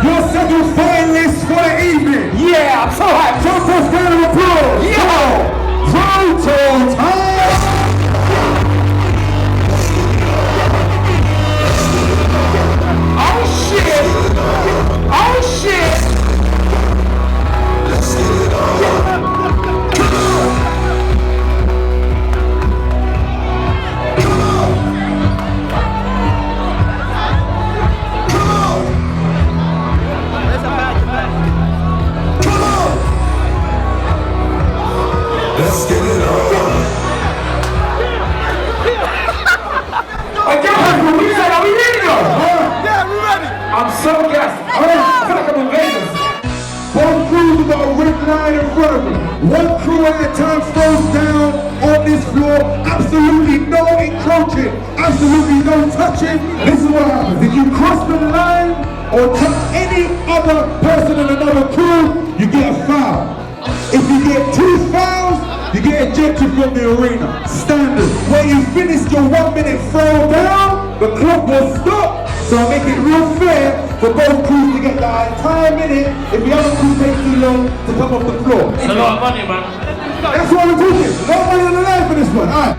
Your second finalist for the evening. Yeah, I'm so hyped. Jump-Off round of applause. Yeah. Total time. Oh shit. Oh shit. Let's get it on. Come on. Come on. Come on. Come on. Let's get it on. Again, we said, are we ready though? Yeah, we ready. I'm so gassed. I feel like I'm in Vegas. Both crews have got a red line in front of them. One crew at a time throws down on this floor. Absolutely no encroaching. Absolutely no touching. This is what happens. If you cross the line or touch any other person in another crew, you get a foul. If you get 2 fouls, you get ejected from the arena. Standard. When you finish your 1 minute throw down, the clock will stop. So I make it real fair for both crews to get that entire minute if the other crew takes too long to come off the floor. It's a lot of money, man. That's what we're talking. No money on the line for this one. All right.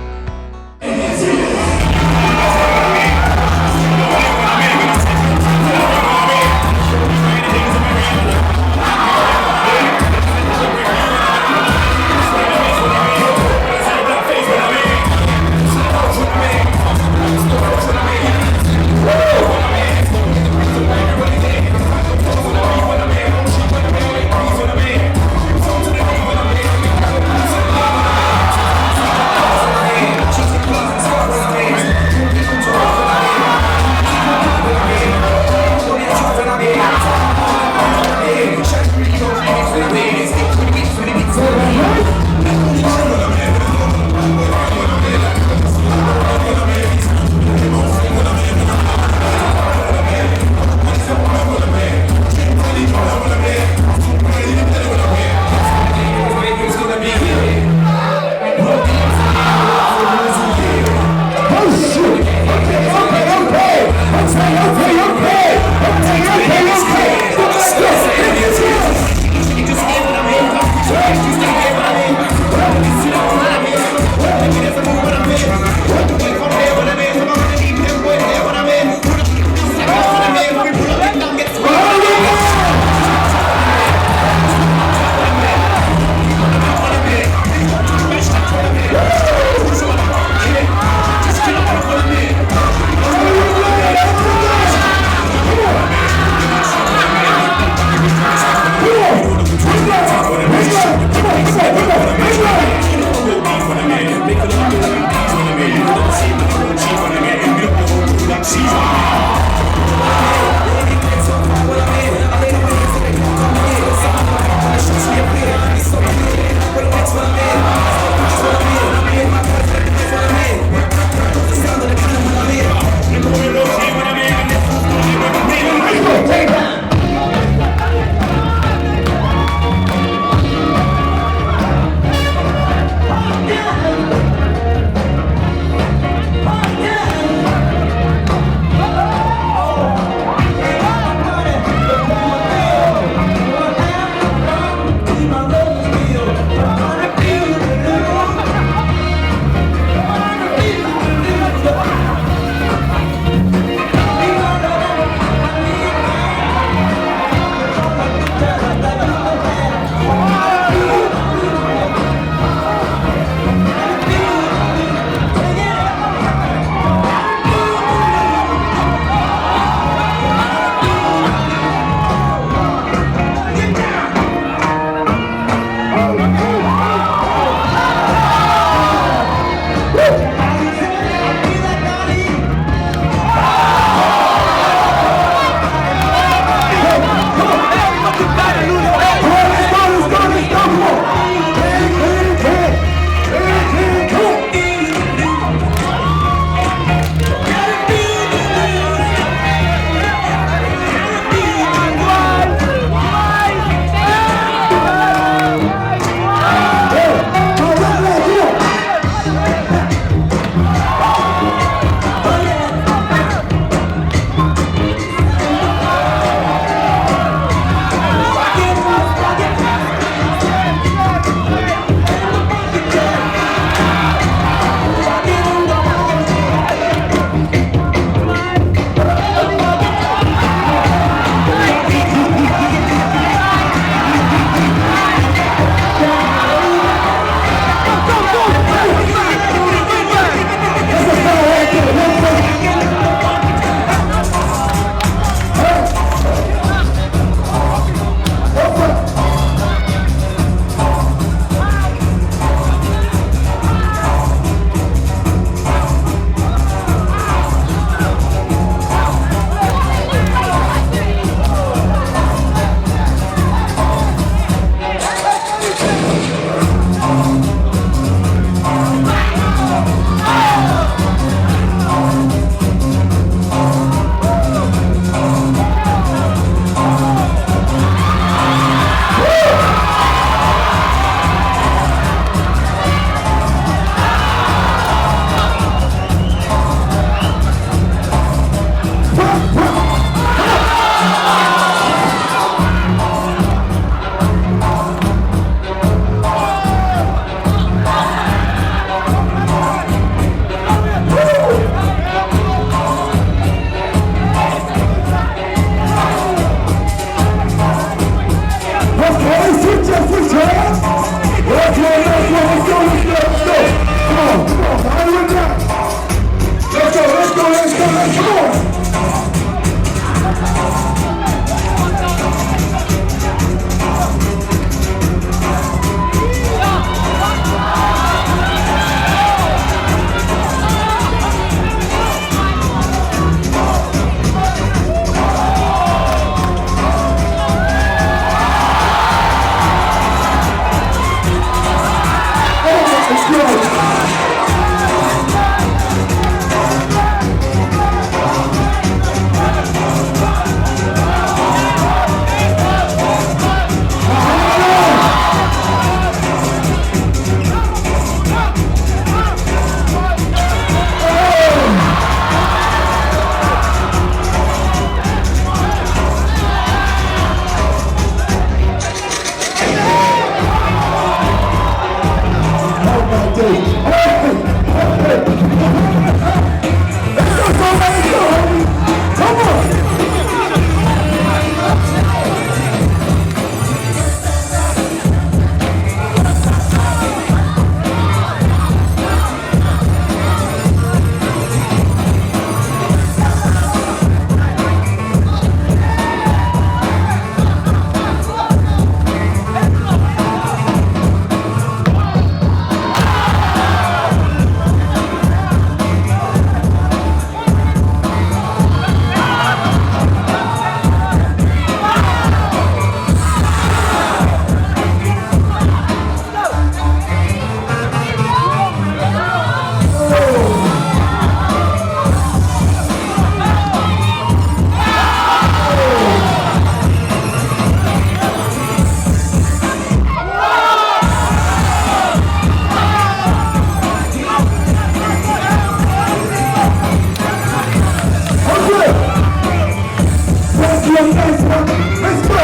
That's your nice one. Let's go,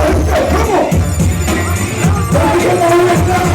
come on. Let's get on this time.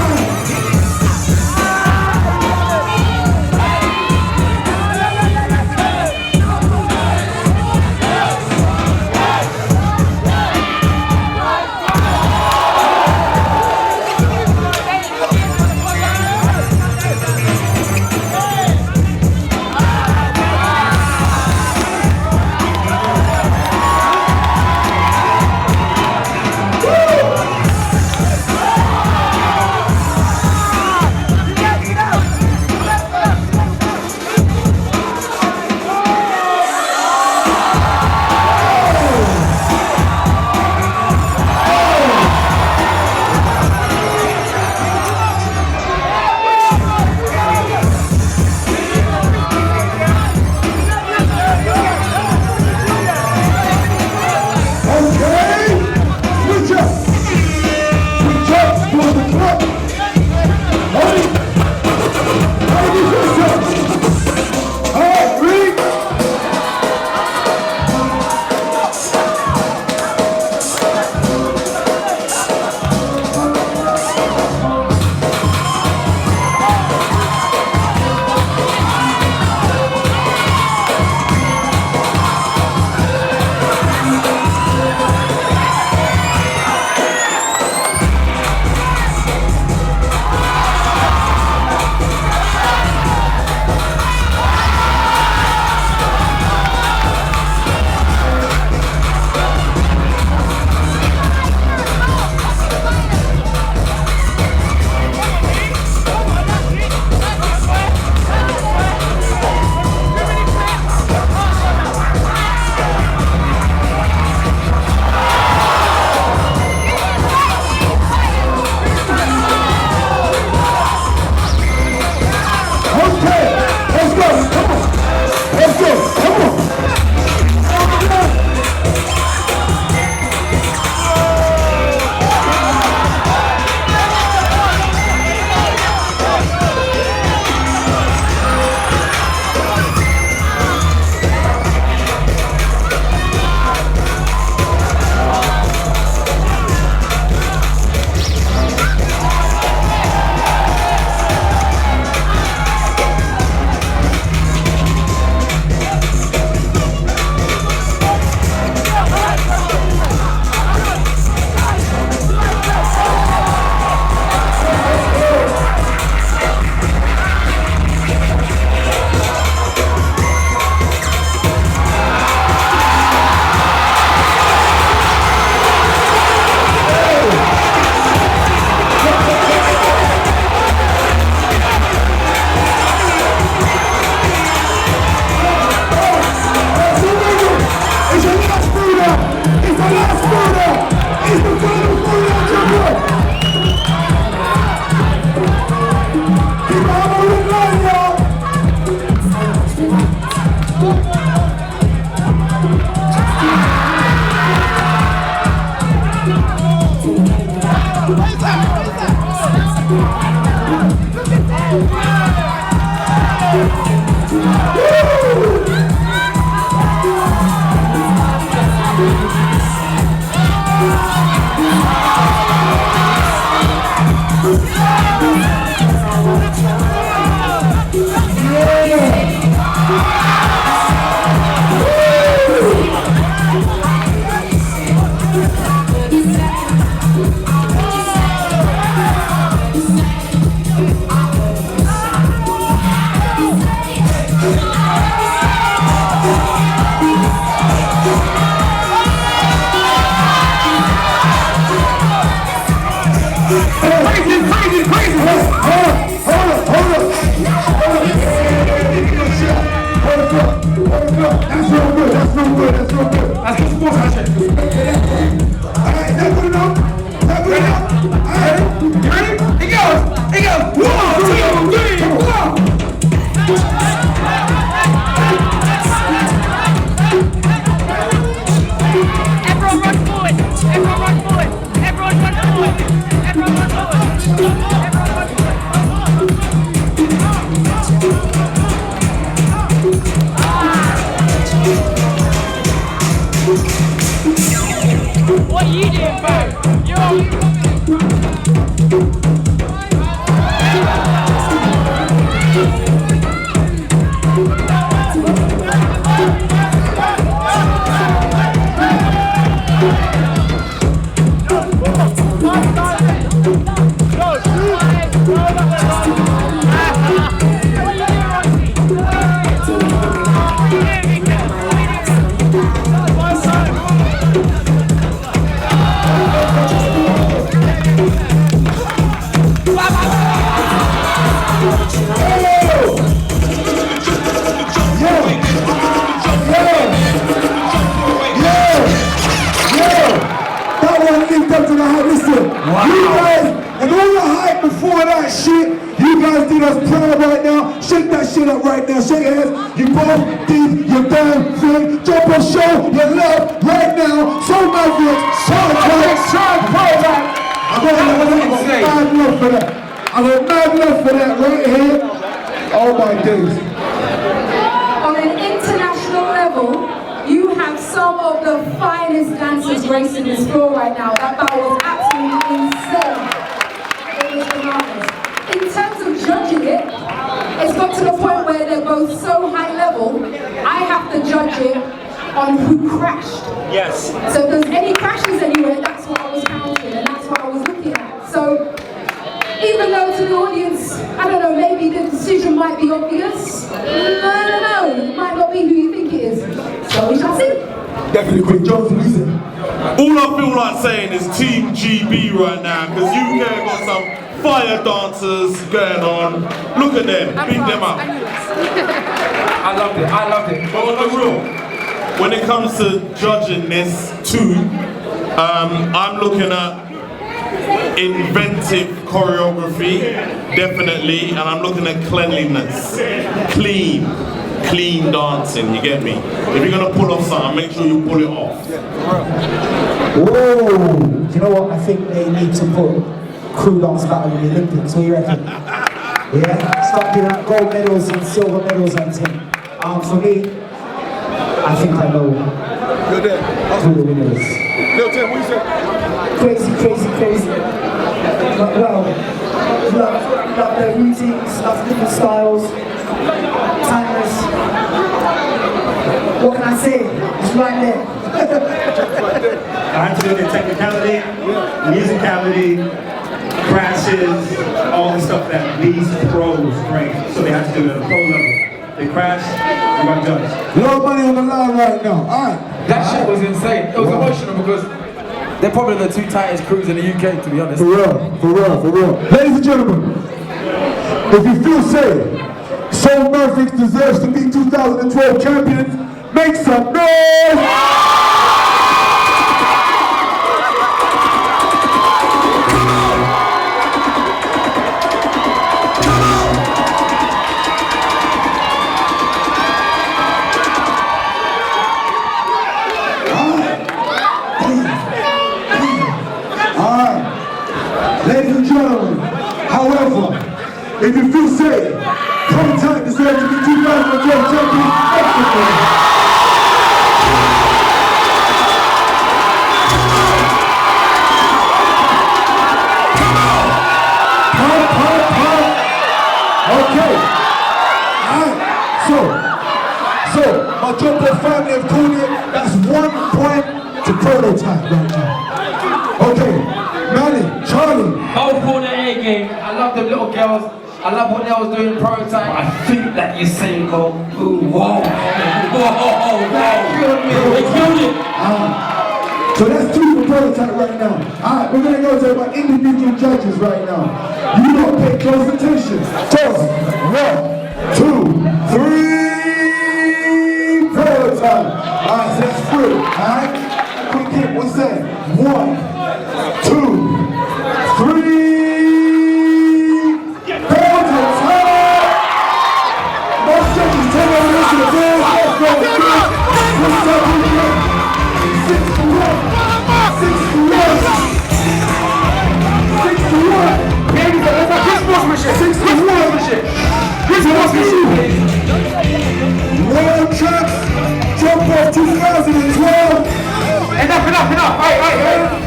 Everyone run forward! Everyone run forward! Everyone run forward! you doing, fam? You guys, and all the hype before that shit, you guys did us proud right now. Shake that shit up right now. Shake hands. You both did your damn thing. Jump and show your love right now. So Mavericks, I got mad love for that. I got mad love for that right here. Oh my days. On an international level, you have some of the finest dancers gracing this floor right now. That battle was absolutely insane. It was phenomenal. In terms of judging it, it's got to the point where they're both so high level, I have to judge it on who crashed. Yes. So if there's any crashes anywhere, that's what I was counting and that's what I was looking at. So even though to the audience, I don't know, maybe the decision might be obvious. No, it might not be who you think it is. So we shall see. Definitely quick Jones reason. All I feel like saying is Team GB right now, because UK got some fire dancers going on. Look at them, beat them up. I loved it. But on the real, when it comes to judging this too, I'm looking at inventive choreography, definitely, and I'm looking at cleanliness, clean dancing, you get me? If you're gonna pull off something, make sure you pull it off. Whoa! Do you know what? I think they need to put crew dance battle in the Olympics. What do you reckon? Yeah? Start giving out gold medals and silver medals and things. For me, I think I know who the winner is. Crazy. Well, love their routines, love different styles, timeless. What can I say? It's right there. I have to do the technicality, musicality, crashes, all the stuff that these pros bring. So they have to do it at a pro level. They crash, you got judged. A lot of money on the line right now. Alright. That shit was insane. It was emotional because they're probably the two tightest crews in the UK, to be honest. For real. Ladies and gentlemen, if you feel safe, Soul Mavericks deserves to be 2012 champions. Make some noise! Ladies and gentlemen, however, if you feel safe, Prototype deserves to be 2012 champions. Okay. Alright, so my JumpOff family have called it, that's 1 point to Prototype right now. Okay, Manny, Charlie. Both for the A game. I love them little girls. I love what they was doing in Prototype. I think that you're saying go, ooh, whoa. They killed it. So that's 2 for Prototype right now. Alright, we're gonna go to my individual judges right now. You don't pay close attention. So, 1, 2, 3, Prototype. Alright, so that's 3. Alright? Quick hit, what's that? 1, 2, 3. World Champs, JumpOff 2012. Enough. Hey.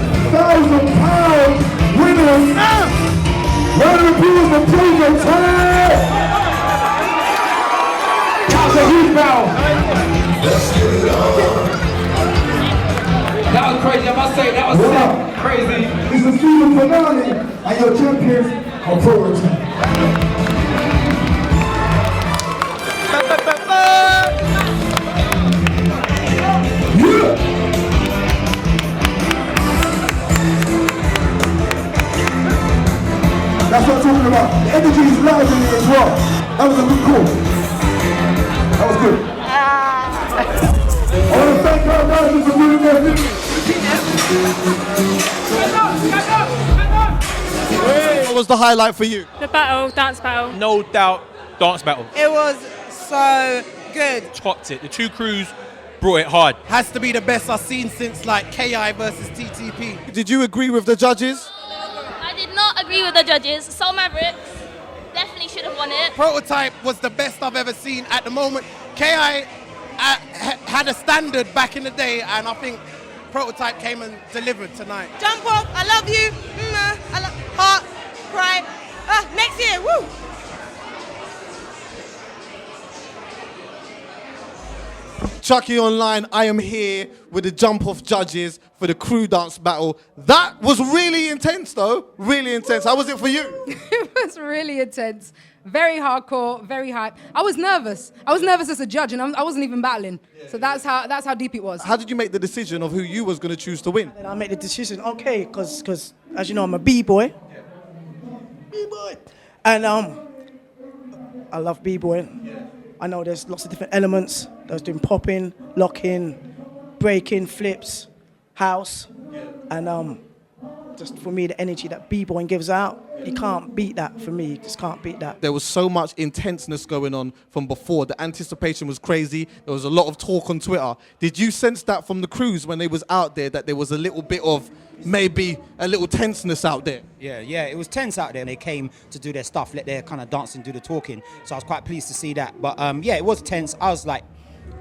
Round of applause for Prototype. That's a huge battle. Let's get it on. That was crazy, I must say, that was sick. Crazy. It's the season finale, and your champions are Prototype. Yeah! That's what I'm talking about. The energy is loud in here as well. That was a good call. That was good. I want to thank our guys for doing their thing. What was the highlight for you? The battle, dance battle. No doubt, dance battle. It was so good. Topped it. The two crews brought it hard. Has to be the best I've seen since like KI versus TTP. Did you agree with the judges? I did not agree with the judges. So Mavericks definitely should have won it. Prototype was the best I've ever seen at the moment. KI had a standard back in the day, and I think Prototype came and delivered tonight. Jump off, I love you. I love heart, cry. Next year, woo! Chucky Online, I am here with the jump-off judges for the crew dance battle. That was really intense though, really intense. How was it for you? It was really intense. Very hardcore, very hype. I was nervous. I was nervous as a judge, and I wasn't even battling. So that's how deep it was. How did you make the decision of who you was going to choose to win? And I made the decision, okay, because as you know, I'm a B-boy. B-boy. And I love B-boy. I know there's lots of different elements. There's doing popping, locking, breaking, flips, house. And just for me, the energy that B-boy gives out, you can't beat that for me. You just can't beat that. There was so much intenseness going on from before. The anticipation was crazy. There was a lot of talk on Twitter. Did you sense that from the crews when they was out there, that there was a little bit of maybe a little tenseness out there? Yeah, it was tense out there. They came to do their stuff, let their kind of dancing do the talking. So I was quite pleased to see that. But yeah, it was tense. I was like,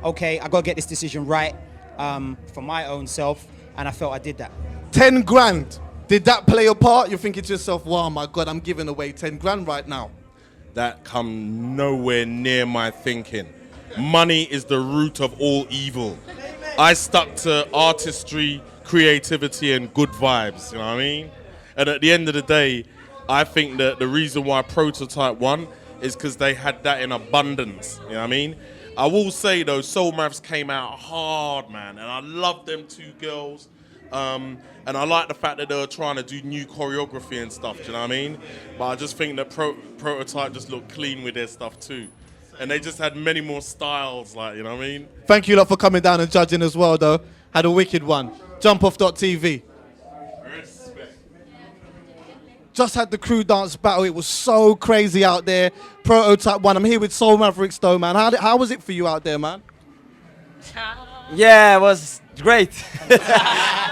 okay, I got to get this decision right for my own self. And I felt I did that. 10 grand. Did that play a part? You're thinking to yourself, wow, my God, I'm giving away 10 grand right now. That come nowhere near my thinking. Money is the root of all evil. I stuck to artistry, creativity, and good vibes, you know what I mean? And at the end of the day, I think that the reason why Prototype won is because they had that in abundance, you know what I mean? I will say though, Soul Mavs came out hard, man, and I love them two girls. And I like the fact that they were trying to do new choreography and stuff, do you know what I mean? But I just think that Prototype just looked clean with their stuff too. And they just had many more styles, like, you know what I mean? Thank you lot for coming down and judging as well though. Had a wicked one. JumpOff.tv. Respect. Just had the crew dance battle. It was so crazy out there. Prototype won. I'm here with Soul Mavericks though, man. How was it for you out there, man? Yeah, it was great.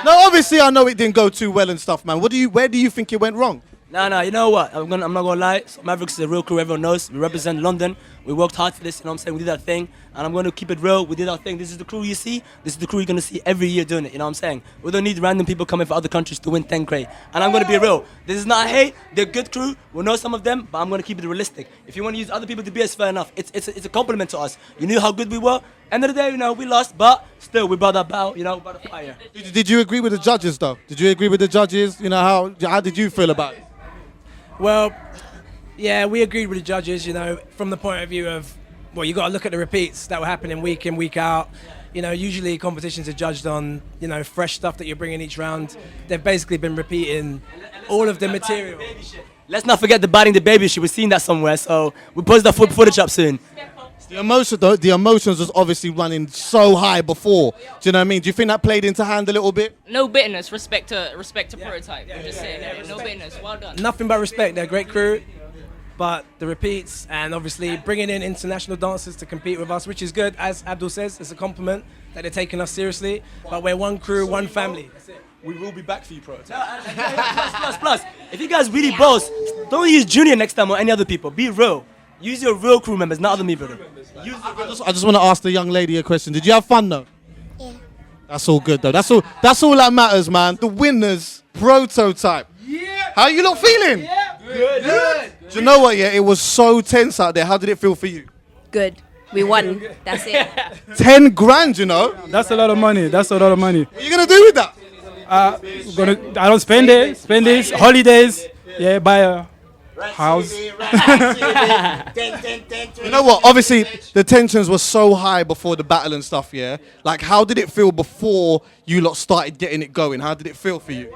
No, obviously I know it didn't go too well and stuff, man. Where do you think it went wrong? No, you know what? I'm not gonna lie. Mavericks is a real crew, everyone knows. We represent London. We worked hard for this, you know what I'm saying? We did our thing, and I'm gonna keep it real. We did our thing. This is the crew you see. This is the crew you're gonna see every year doing it, you know what I'm saying? We don't need random people coming from other countries to win 10K. And I'm gonna be real. This is not a hate. They're a good crew. We know some of them, but I'm gonna keep it realistic. If you wanna use other people to be as fair enough. It's a compliment to us. You knew how good we were. End of the day, you know, we lost, but still, we brought our battle, you know, we brought a fire. Did you agree with the judges though? Did you agree with the judges? You know, how did you feel about it? Well, yeah, we agreed with the judges, you know, from the point of view of, well, you got to look at the repeats that were happening week in, week out. You know, usually competitions are judged on, you know, fresh stuff that you're bringing each round. They've basically been repeating all of the material. Let's not forget the biting the baby shit. We've seen that somewhere, so we post that footage up soon. The emotion, though, the emotions was obviously running so high before. Do you know what I mean? Do you think that played into hand a little bit? No bitterness, respect to Prototype. We're just saying that. No bitterness. Well done. Nothing but respect. They're a great crew, but the repeats and obviously bringing in international dancers to compete with us, which is good. As Abdul says, it's a compliment that they're taking us seriously. But we're one crew, one family. That's it. We will be back for you, Prototype. Plus, if you guys really boss, don't use Junior next time or any other people. Be real. Use your real crew members, not other people. I just want to ask the young lady a question. Did you have fun though? Yeah. That's all good though. That's all that matters, man. The winners, Prototype. Yeah. How you lot feeling? Yeah. Do you know what? Yeah, it was so tense out there. How did it feel for you? Good. We won. That's it. 10 grand, you know. That's a lot of money. That's a lot of money. What are you gonna do with that? I don't spend it. Spend it. Holidays. Yeah, buy a house. You know what? Obviously, the tensions were so high before the battle and stuff. Yeah. Like, how did it feel before you lot started getting it going? How did it feel for you?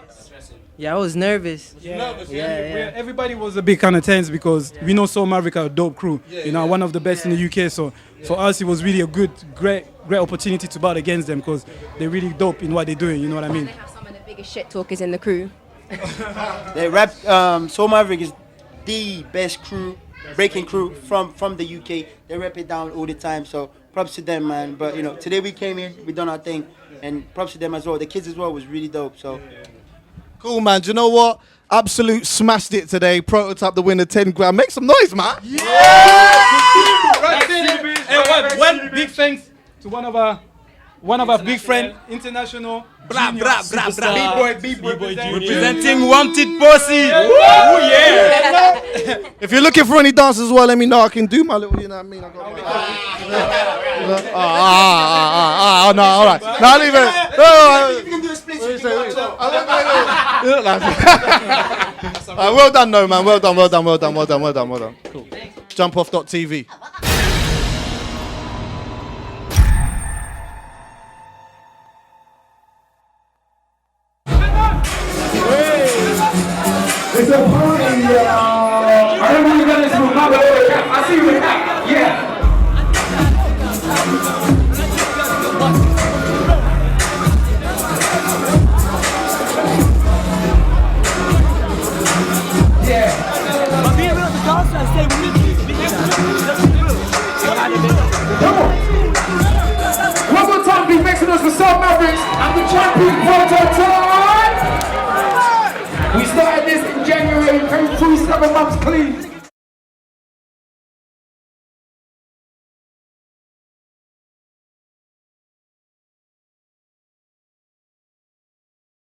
Yeah, I was nervous. Yeah. Everybody was a bit kind of tense because we know Soul Mavericks are a dope crew. You know, one of the best in the UK. So for us, it was really a great opportunity to battle against them because they're really dope in what they're doing. You know what I mean? They have some of the biggest shit talkers in the crew. They rap. Soul Mavericks is the best crew, breaking crew from the UK. They rap it down all the time. So props to them, man. But you know, today we came in, we done our thing, and props to them as well. The kids as well was really dope. So. Cool, man. Do you know what? Absolute smashed it today. Prototype the winner, 10 grand. Make some noise, man. And one big thanks to one of our big friend, international B-boy representing Wanted Pussy. Oh yeah. If you're looking for any dancers as well, let me know. I can do my little, you know what I mean? I got my no, all right. Now leave it. You can do a split. Well done, no man. Well done. Cool. JumpOff.tv. It's a party, y'all. I remember you got this from my boy Cap. I see you with Cap. Yeah. But being real, the dancer and stay with me. Come on. One more time, be mixing us with Soul Mavericks and the champion prototype. We started this in January, came through 7 months clean.